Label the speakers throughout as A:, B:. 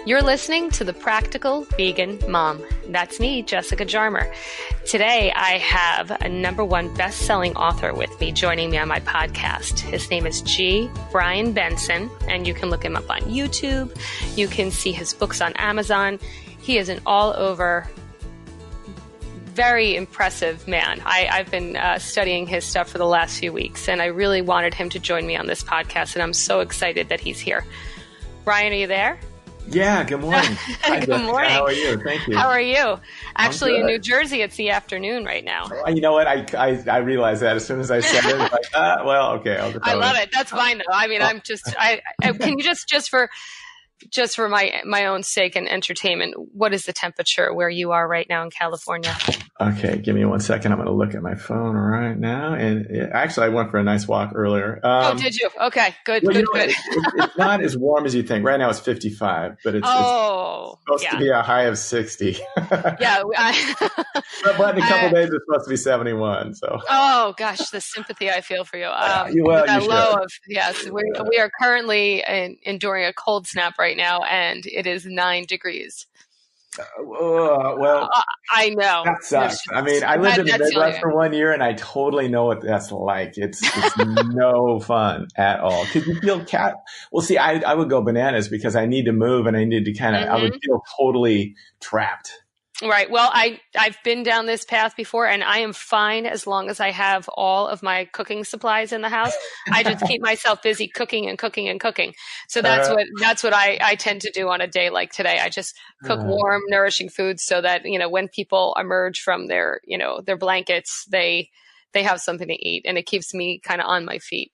A: You're listening to The Practical Vegan Mom. That's me, Jessica Jarmer. Today, I have a #1 best-selling author with me joining me on my podcast. His name is G. Brian Benson, and you can look him up on YouTube. You can see his books on Amazon. He is an all-over, very impressive man. I've been studying his stuff for the last few weeks, and I really wanted him to join me on this podcast, and I'm so excited that he's here. Brian, are you there?
B: Yeah, good morning. Hi,
A: good morning.
B: How are you? Thank you.
A: How are you? Actually, in New Jersey, it's the afternoon right now.
B: You know what? I realized that as soon as I said it. Like, well, okay.
A: I love it. That's fine, though. I mean, I'm just, can you just for my own sake and entertainment, what is the temperature where you are right now in California?
B: Okay, give me 1 second. I'm going to look at my phone right now. And actually, I went for a nice walk earlier.
A: Did you? Okay, good,
B: well,
A: good.
B: It's not as warm as you think. Right now, it's 55, but it's supposed to be a high of 60.
A: Yeah.
B: But in a couple of days, it's supposed to be 71. So.
A: Oh, gosh, the sympathy I feel for you. Yes, we are currently enduring a cold snap right now, and it is 9 degrees.
B: Well,
A: I know
B: that sucks. I mean, I lived in the Midwest for 1 year, and I totally know what that's like. It's no fun at all. Because you feel Well, see, I would go bananas because I need to move, and I need to I would feel totally trapped.
A: Right. Well, I've been down this path before, and I am fine as long as I have all of my cooking supplies in the house. I just keep myself busy cooking and cooking and cooking. So that's what I tend to do on a day like today. I just cook warm, nourishing foods so that, when people emerge from their blankets, they have something to eat, and it keeps me kind of on my feet.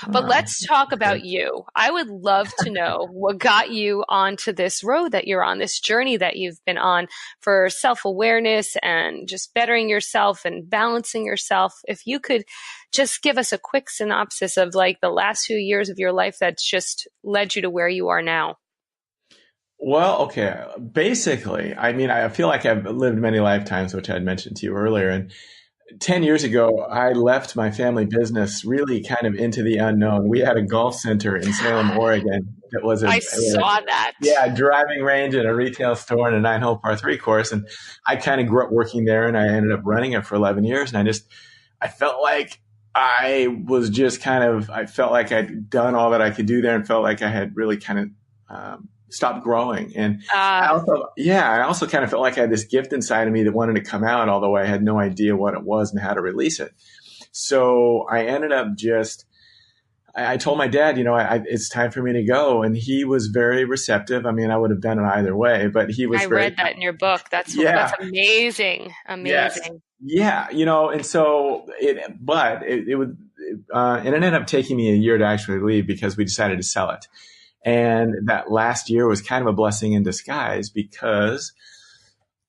A: But let's talk about you. I would love to know what got you onto this road that you're on, this journey that you've been on for self-awareness and just bettering yourself and balancing yourself. If you could just give us a quick synopsis of like the last few years of your life that's just led you to where you are now.
B: Well, okay. Basically, I mean, I feel like I've lived many lifetimes, which I had mentioned to you earlier. And 10 years ago, I left my family business really kind of into the unknown. We had a golf center in Salem, Oregon. That was
A: I saw that.
B: Yeah, a driving range and a retail store and a 9-hole par 3 course. And I kind of grew up working there, and I ended up running it for 11 years. And I felt like I felt like I'd done all that I could do there, and felt like I had really kind of stopped growing. And I also kind of felt like I had this gift inside of me that wanted to come out, although I had no idea what it was and how to release it. So I ended up I told my dad, it's time for me to go. And he was very receptive. I mean, I would have done it either way, but he was
A: read that in your book. That's amazing. Amazing.
B: Yes. Yeah. And so it ended up taking me a year to actually leave because we decided to sell it. And that last year was kind of a blessing in disguise because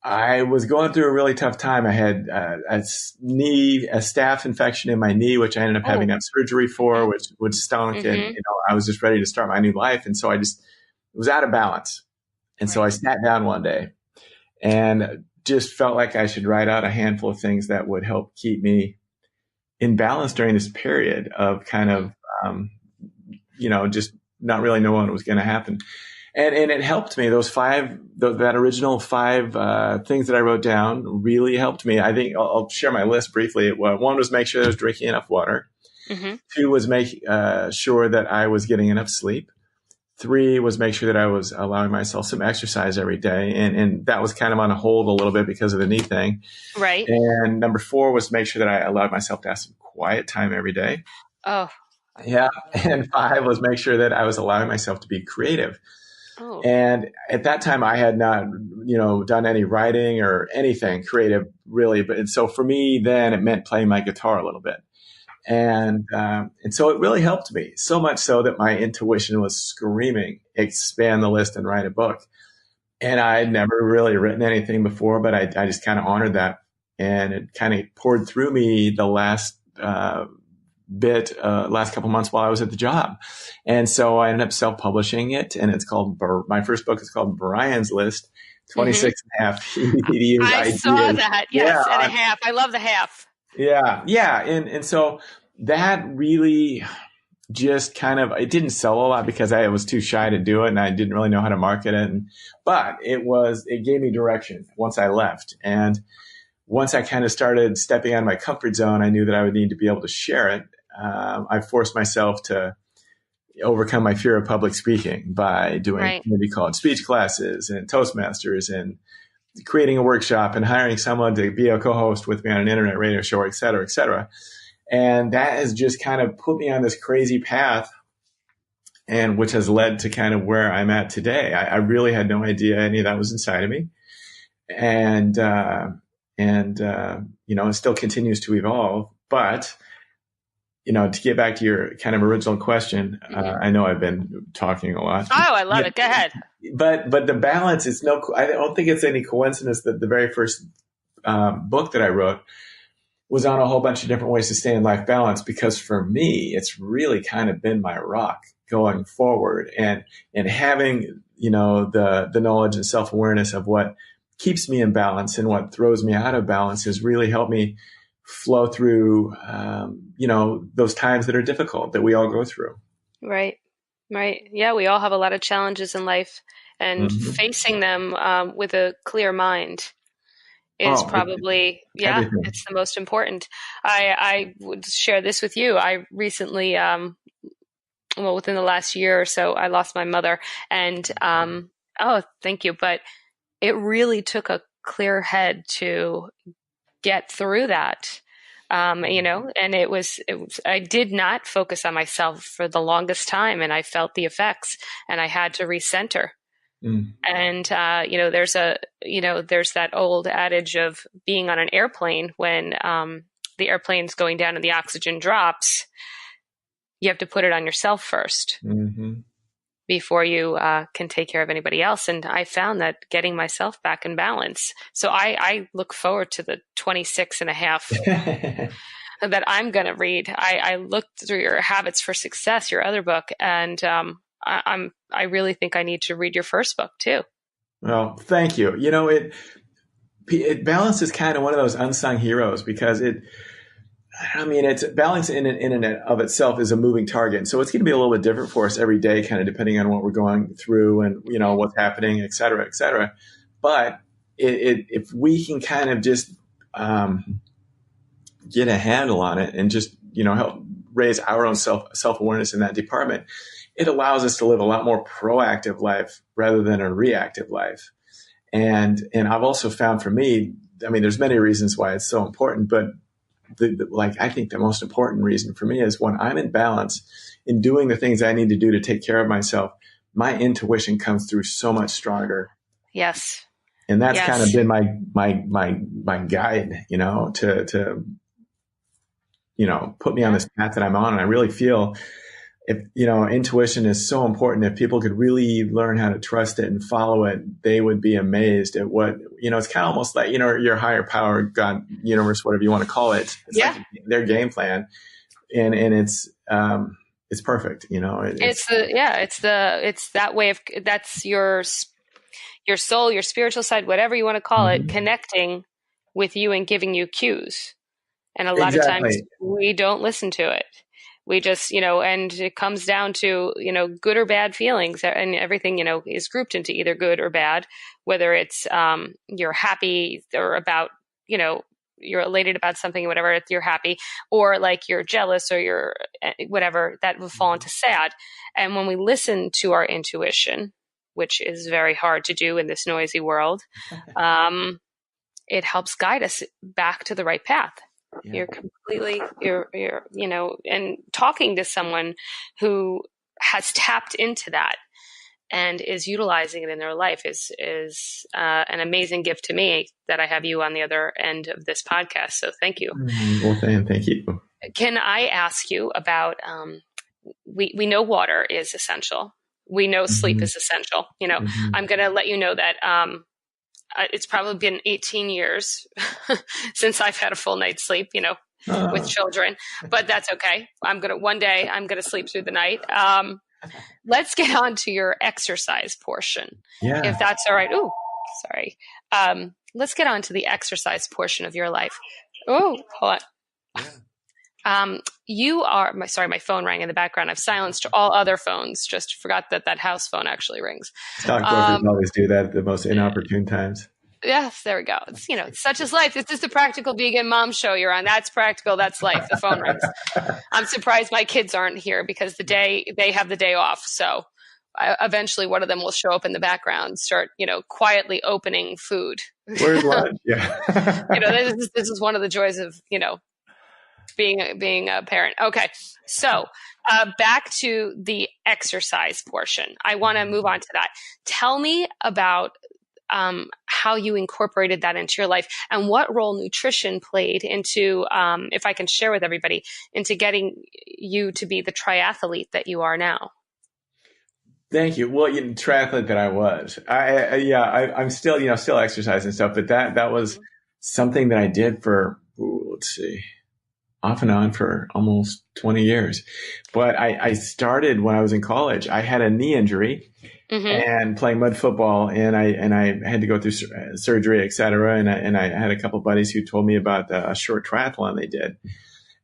B: I was going through a really tough time. I had a staph infection in my knee, which I ended up having to have surgery for, which stunk. And, I was just ready to start my new life. And so it was out of balance. And so I sat down one day and just felt like I should write out a handful of things that would help keep me in balance during this period of kind of, just not really knowing what was going to happen. And it helped me. That original 5 things that I wrote down really helped me. I think I'll share my list briefly. One was make sure I was drinking enough water. 2 was make sure that I was getting enough sleep. 3 was make sure that I was allowing myself some exercise every day. And that was kind of on hold a little bit because of the knee thing.
A: Right.
B: And number 4 was make sure that I allowed myself to have some quiet time every day.
A: Oh,
B: yeah. And 5 was make sure that I was allowing myself to be creative. Oh. And at that time I had not, done any writing or anything creative really. And so for me, then it meant playing my guitar a little bit. And so it really helped me, so much so that my intuition was screaming, expand the list and write a book. And I had never really written anything before, but I just kind of honored that. And it kind of poured through me the last couple months while I was at the job. And so I ended up self-publishing it, and it's called, my first book is called Brian's List, 26 and a half
A: I
B: ideas.
A: saw that. Yes. And a half. I love the half.
B: Yeah. Yeah. And so that really just kind of, it didn't sell a lot because I was too shy to do it and I didn't really know how to market it. But it gave me direction once I left. And once I kind of started stepping out of my comfort zone, I knew that I would need to be able to share it. I forced myself to overcome my fear of public speaking by doing community college speech classes and Toastmasters and creating a workshop and hiring someone to be a co-host with me on an internet radio show, et cetera, et cetera. And that has just kind of put me on this crazy path, and which has led to kind of where I'm at today. I really had no idea any of that was inside of me. And it still continues to evolve. But, to get back to your kind of original question, I know I've been talking a lot.
A: Oh, I love it. Go ahead.
B: But the balance is I don't think it's any coincidence that the very first book that I wrote was on a whole bunch of different ways to stay in life balance, because for me, it's really kind of been my rock going forward, and having, the knowledge and self-awareness of what keeps me in balance and what throws me out of balance has really helped me flow through, those times that are difficult that we all go through.
A: Right. Yeah. We all have a lot of challenges in life, and facing them with a clear mind is probably, it's the most important. I would share this with you. I recently, within the last year or so, I lost my mother, and, oh, thank you. But it really took a clear head to get through that. And I did not focus on myself for the longest time, and I felt the effects, and I had to recenter. And, there's that old adage of being on an airplane when, the airplane's going down and the oxygen drops, you have to put it on yourself first before you, can take care of anybody else. And I found that getting myself back in balance. So I look forward to the 26 and a half that I'm going to read. I looked through your Habits for Success, your other book, and, I really think I need to read your first book too.
B: Well, thank you. It balance is kind of one of those unsung heroes, because it's balance in and of itself is a moving target. So it's going to be a little bit different for us every day, kind of depending on what we're going through and, what's happening, et cetera, et cetera. But if we can kind of just get a handle on it and just, help raise our own self-awareness in that department, it allows us to live a lot more proactive life rather than a reactive life. And I've also found, for me, there's many reasons why it's so important, but I think the most important reason for me is when I'm in balance in doing the things I need to do to take care of myself, my intuition comes through so much stronger.
A: Yes.
B: And that's kind of been my guide, to put me on this path that I'm on. And I really feel intuition is so important. If people could really learn how to trust it and follow it, they would be amazed at what, it's kind of almost like, your higher power, God, universe, whatever you want to call it. It's like their game plan. And it's perfect. It's that way of, that's your soul, your spiritual side, whatever you want to call it, connecting with you and giving you cues. And a lot of times we don't listen to it. We just, and it comes down to, good or bad feelings, and everything, is grouped into either good or bad, whether it's, you're happy or about, you're elated about something, whatever, you're happy, or like you're jealous or you're whatever, that will fall into sad. And when we listen to our intuition, which is very hard to do in this noisy world, it helps guide us back to the right path. Yeah. You're and talking to someone who has tapped into that and is utilizing it in their life is an amazing gift to me that I have you on the other end of this podcast. So thank you. Well, thank you.
A: Can I ask you about, we know water is essential. We know sleep is essential. I'm going to let you know that, it's probably been 18 years since I've had a full night's sleep, with children, but that's okay. One day I'm going to sleep through the night. Let's get on to your exercise portion, if that's all right. Oh, sorry. Let's get on to the exercise portion of your life. Oh, hold on. You are sorry, my phone rang in the background. I've silenced all other phones. Just forgot that house phone actually rings.
B: Stockbrokers always do that at the most inopportune times.
A: Yes, there we go. It's, it's such as life. This is the practical vegan mom show you're on. That's practical. That's life. The phone rings. I'm surprised my kids aren't here because they have the day off. So eventually one of them will show up in the background, start, quietly opening food.
B: Where's lunch? Yeah.
A: This is one of the joys of, being a parent. Okay. So back to the exercise portion. I want to move on to that. Tell me about how you incorporated that into your life and what role nutrition played into, if I can share with everybody, into getting you to be the triathlete that you are now.
B: Thank you. Well, triathlete that I was, I'm still, still exercising and stuff, but that was something that I did for, off and on for almost 20 years. But I started when I was in college. I had a knee injury and playing mud football, and I had to go through surgery, et cetera. And I had a couple of buddies who told me about a short triathlon they did.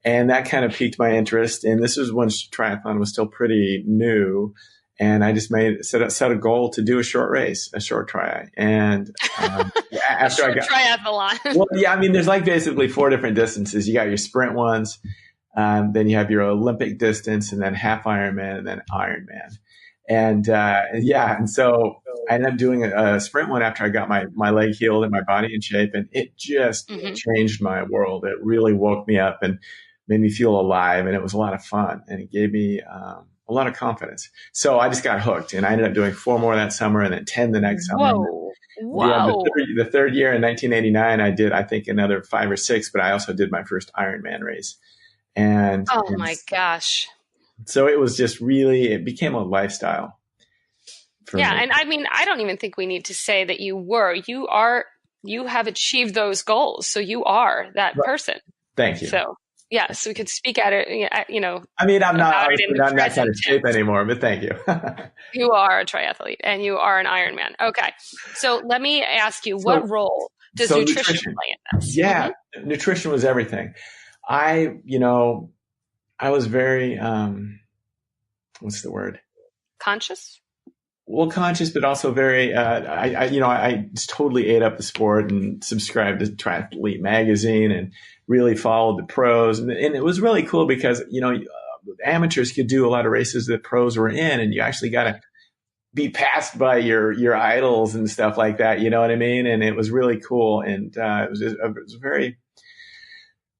B: And that kind of piqued my interest. And this was when triathlon was still pretty new. And I just set a goal to do a short race, a short tri. And after I got
A: triathlon.
B: Well, yeah, I mean, there's like basically 4 different distances. You got your sprint ones, then you have your Olympic distance, and then half Ironman, and then Ironman. And so I ended up doing a sprint one after I got my leg healed and my body in shape, and it just changed my world. It really woke me up and made me feel alive, and it was a lot of fun, and it gave me a lot of confidence. So I just got hooked, and I ended up doing 4 more that summer and then 10 the next summer.
A: Whoa.
B: Yeah, the third year in 1989, I did, I think, another 5 or 6, but I also did my first Ironman race. And
A: my gosh.
B: So it was just really, it became a lifestyle for me.
A: And I mean, I don't even think we need to say that you have achieved those goals. So you are that person.
B: Thank you.
A: So so we could speak at it,
B: I mean, I'm not that kind of shape anymore, but thank you.
A: You are a triathlete and you are an Ironman. Okay. So let me ask you, what role does nutrition play in this?
B: Yeah. Nutrition was everything. I was very, what's the word?
A: Conscious?
B: Well, conscious, but also very, I just totally ate up the sport and subscribed to Triathlete magazine and really followed the pros. And it was really cool because, amateurs could do a lot of races that pros were in, and you actually got to be passed by your idols and stuff like that. You know what I mean? And it was really cool. And it was a very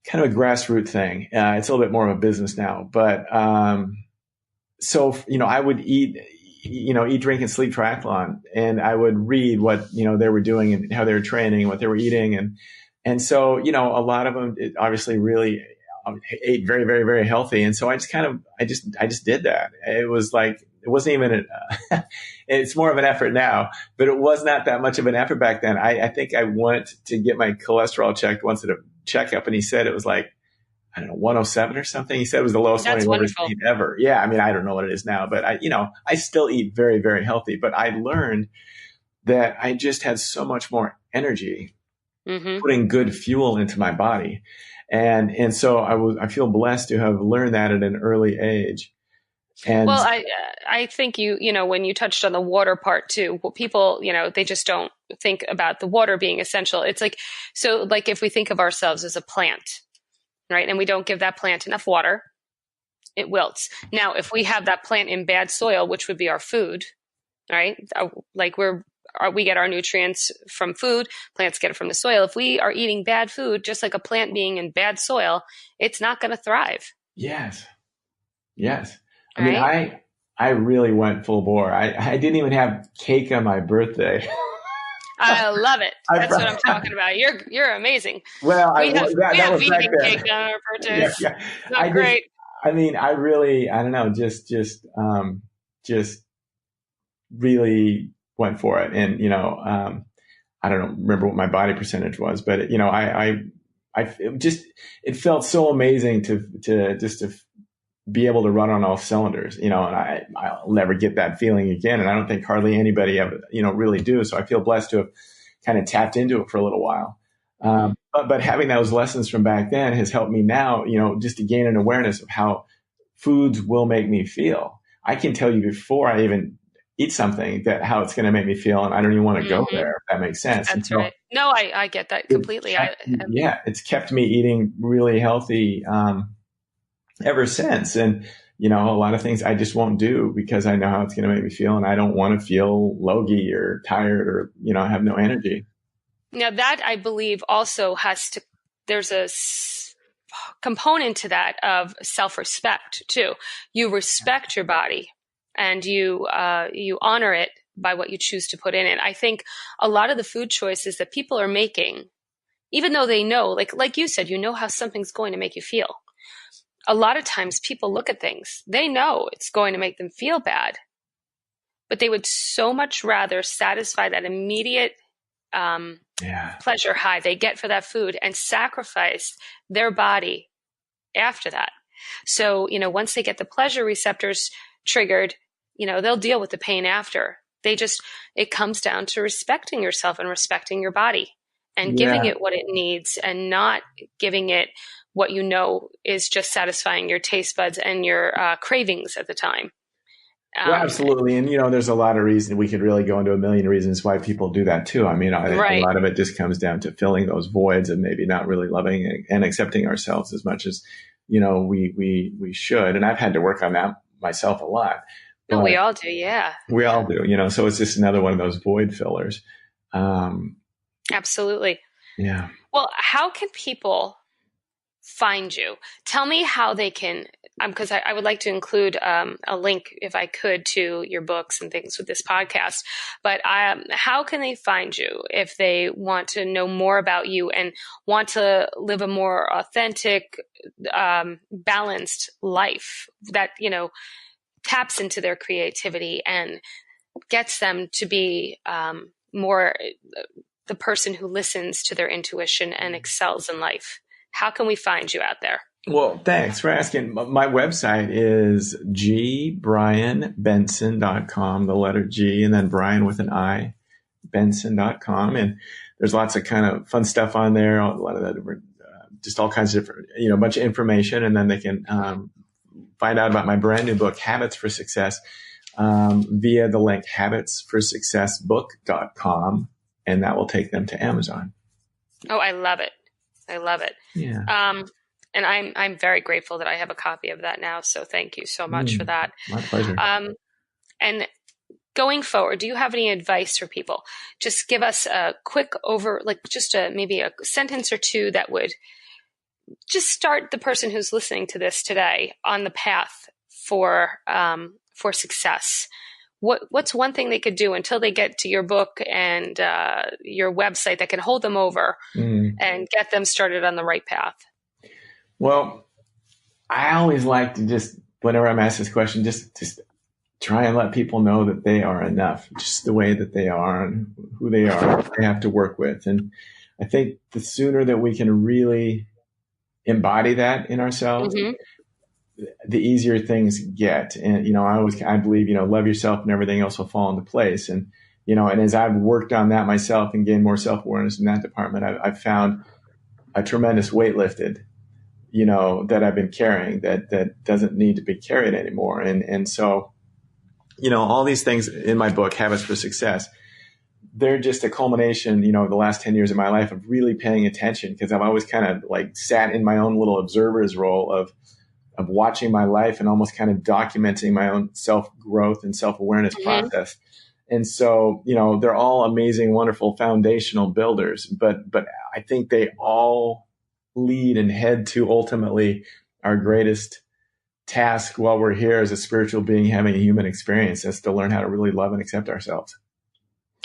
B: kind of a grassroots thing. It's a little bit more of a business now. But so, I would eat, drink, and sleep triathlon. And I would read what, they were doing and how they were training and what they were eating. And so, a lot of them obviously really ate very, very, very healthy. And so I just did that. It was like, it wasn't even, it's more of an effort now, but it was not that much of an effort back then. I think I went to get my cholesterol checked once at a checkup, and he said it was like, I don't know, 107 or something. He said it was the lowest one he'd ever seen ever. Yeah. I mean, I don't know what it is now, but I still eat very, very healthy, but I learned that I just had so much more energy putting good fuel into my body. And so I feel blessed to have learned that at an early age. And
A: well, I think when you touched on the water part too, people, they just don't think about the water being essential. It's like, so like if we think of ourselves as a plant, right? And we don't give that plant enough water, it wilts. Now, if we have that plant in bad soil, which would be our food, right? Like we get our nutrients from food, plants get it from the soil. If we are eating bad food, just like a plant being in bad soil, it's not going to thrive.
B: Yes. I mean, I really went full bore. I didn't even have cake on my birthday.
A: I love it. That's what I'm talking about. You're amazing.
B: Well,
A: we have vegan cake on our birthdays.
B: Yeah.
A: Not great.
B: I mean, I don't know, just really went for it. And, I don't remember what my body percentage was, but it felt so amazing to be able to run on all cylinders, and I'll never get that feeling again. And I don't think hardly anybody ever, really do. So I feel blessed to have kind of tapped into it for a little while. But but having those lessons from back then has helped me now, just to gain an awareness of how foods will make me feel. I can tell you before I even eat something that how it's going to make me feel, and I don't even want to go there, if that makes sense.
A: That's right. No, I get that completely.
B: It's kept me eating really healthy ever since. And, a lot of things I just won't do because I know how it's going to make me feel, and I don't want to feel logy or tired or, have no energy.
A: Now that I believe also there's a component to that of self-respect too. You respect your body and you honor it by what you choose to put in it. I think a lot of the food choices that people are making, even though they know, like you said, how something's going to make you feel. A lot of times people look at things, they know it's going to make them feel bad, but they would so much rather satisfy that immediate pleasure high they get for that food and sacrifice their body after that. So, once they get the pleasure receptors triggered, they'll deal with the pain after. It comes down to respecting yourself and respecting your body and giving it what it needs and not giving it what is just satisfying your taste buds and your cravings at the time.
B: Well, absolutely. And, there's a lot of reasons. We could really go into a million reasons why people do that too. I mean, I think a lot of it just comes down to filling those voids and maybe not really loving and accepting ourselves as much as, we should. And I've had to work on that myself a lot.
A: No, we all do. Yeah.
B: We all do, so it's just another one of those void fillers.
A: Absolutely.
B: Yeah.
A: Well, how can people find you? Tell me how they can, because I would like to include a link, if I could, to your books and things with this podcast. But how can they find you if they want to know more about you and want to live a more authentic, balanced life that, taps into their creativity and gets them to be more the person who listens to their intuition and excels in life? How can we find you out there?
B: Well, thanks for asking. My website is gbrianbenson.com, the letter G, and then Brian with an I, benson.com. And there's lots of kind of fun stuff on there, a lot of that, just all kinds of different, a bunch of information. And then they can find out about my brand new book, Habits for Success, via the link habitsforsuccessbook.com. And that will take them to Amazon.
A: Oh, I love it. I love it.
B: Yeah.
A: And I'm very grateful that I have a copy of that now. So thank you so much for that.
B: My pleasure.
A: And going forward, do you have any advice for people? Just give us a quick maybe a sentence or two that would just start the person who's listening to this today on the path for success. What's one thing they could do until they get to your book and your website that can hold them over and get them started on the right path?
B: Well, I always like to just, whenever I'm asked this question, just try and let people know that they are enough, just the way that they are and who they are, they have to work with. And I think the sooner that we can really embody that in ourselves, the easier things get. And, I believe, love yourself and everything else will fall into place. And, and as I've worked on that myself and gained more self-awareness in that department, I've found a tremendous weight lifted, that I've been carrying that doesn't need to be carried anymore. And so, all these things in my book, Habits for Success, they're just a culmination, the last 10 years of my life of really paying attention, because I've always kind of sat in my own little observer's role of watching my life and almost kind of documenting my own self-growth and self-awareness process. And so, they're all amazing, wonderful foundational builders, but I think they all lead and head to ultimately our greatest task while we're here as a spiritual being having a human experience. That's to learn how to really love and accept ourselves.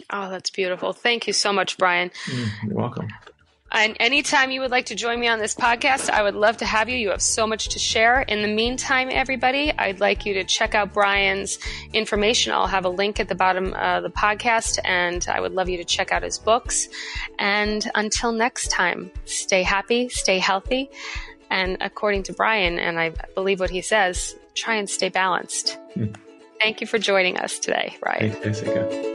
A: Oh, that's beautiful. Thank you so much, Brian.
B: You're welcome.
A: And anytime you would like to join me on this podcast, I would love to have you. You have so much to share. In the meantime, everybody, I'd like you to check out Brian's information. I'll have a link at the bottom of the podcast, and I would love you to check out his books. And until next time, stay happy, stay healthy. And according to Brian, and I believe what he says, try and stay balanced. Thank you for joining us today, Brian.
B: Thanks, Jessica.